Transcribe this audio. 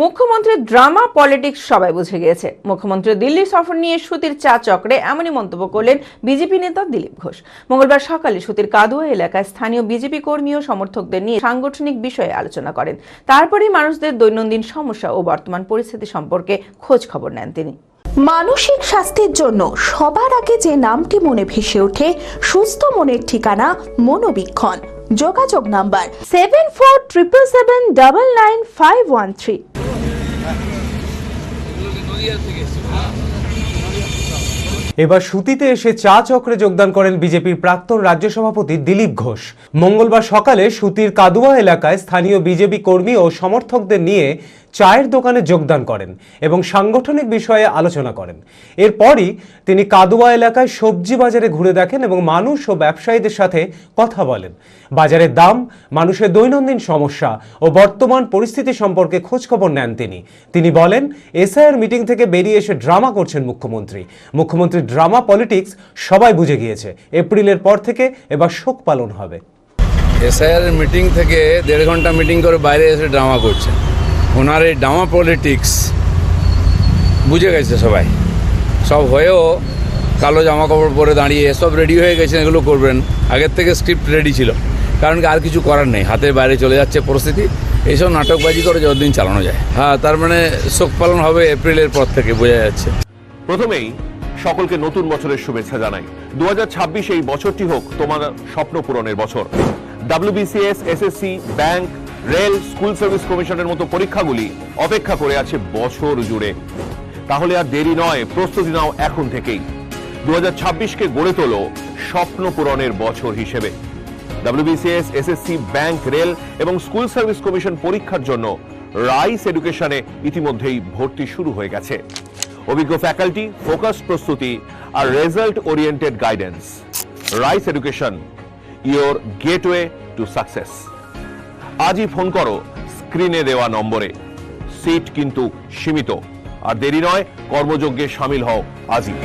মুখ্যমন্ত্রীর drama politics সবাই বুঝে গিয়েছে। মুখ্যমন্ত্রীর দিল্লি সফর নিয়ে সুতির চা চক্রে এমনই মন্তব্য করলেন বিজেপি নেতা দিলীপ ঘোষ। মঙ্গলবার সকালে সুতির কাদুয়া এলাকায় স্থানীয় বিজেপি কর্মী ও সমর্থকদের নিয়ে সাংগঠনিক বিষয়ে আলোচনা করেন। তারপরেই মানুষদের দৈনন্দিন সমস্যা ও বর্তমান পরিস্থিতি সম্পর্কে খোঁজ খবর নেন তিনি। মানসিক স্বাস্থ্যের জন্য সবার আগে যে নামটি মনে ভেসে ওঠে, সুস্থ মনের ঠিকানা মনোবীক্ষণ। যোগাযোগ নাম্বার 7477799513। এবার সুতিতে এসে চা চক্রে যোগদান করেন বিজেপির প্রাক্তন রাজ্য সভাপতি দিলীপ ঘোষ। মঙ্গলবার সকালে সুতির কাদুয়া এলাকায় স্থানীয় বিজেপি কর্মী ও সমর্থকদের নিয়ে চায়ের দোকানে যোগদান করেন এবং সাংগঠনিক বিষয়ে আলোচনা করেন। এরপরই তিনি কাদুয়া এলাকায় সবজি বাজারে ঘুরে দেখেন এবং মানুষ ও ব্যবসায়ীদের সাথে কথা বলেন। বাজারের দাম, মানুষের দৈনন্দিন সমস্যা ও বর্তমান পরিস্থিতি সম্পর্কে খোঁজখবর নেন তিনি বলেন, এসআইআর মিটিং থেকে বেরিয়ে এসে ড্রামা করছেন মুখ্যমন্ত্রী ড্রামা পলিটিক্স সবাই বুঝে গিয়েছে। এপ্রিলের পর থেকে এবার শোক পালন হবে। এসআইআর মিটিং থেকে 1.5 ঘন্টা মিটিং করে বাইরে এসে ড্রামা করছে। ওনার এই ড্রামা পলিটিক্স বুঝে গেছে সবাই। সব হয়েও কালো জামা কাপড় পরে দাঁড়িয়ে সব রেডি হয়ে গেছেন, এগুলো করবেন। আগের থেকে স্ক্রিপ্ট রেডি ছিল, কারণ কি আর কিছু করার নেই, হাতের বাইরে চলে যাচ্ছে পরিস্থিতি। এইসব নাটকবাজি করে যতদিন চালানো যায়। তার মানে শোক পালন হবে এপ্রিলের পর থেকে, বোঝা যাচ্ছে। প্রথমেই সকলকে নতুন বছরের শুভেচ্ছা জানাই। 2026 এই বছরটি হোক তোমার স্বপ্ন পূরণের বছর। WBCS, SSC, bank, rail, school service কমিশনের মতো পরীক্ষাগুলি অপেক্ষা করে আছে বছর জুড়ে। তাহলে আর দেরি নয়, প্রস্তুতি নাও এখন থেকেই। 2026কে গড়ে তোলো স্বপ্ন পূরণের বছর হিসেবে। WBCS, SSC, ব্যাংক, রেল এবং স্কুল সার্ভিস কমিশন পরীক্ষার জন্য রাইস এডুকেশনে ইতিমধ্যেই ভর্তি শুরু হয়ে গেছে। অভিজ্ঞ ফ্যাকাল্টি, ফোকাস প্রস্তুতি আর result oriented guidance. Rice education, your gateway to success. আজই ফোন করো স্ক্রিনে দেওয়া নম্বরে। সিট কিন্তু সীমিত। আর দেরি নয়, কর্মযজ্ঞে সামিল হও আজই।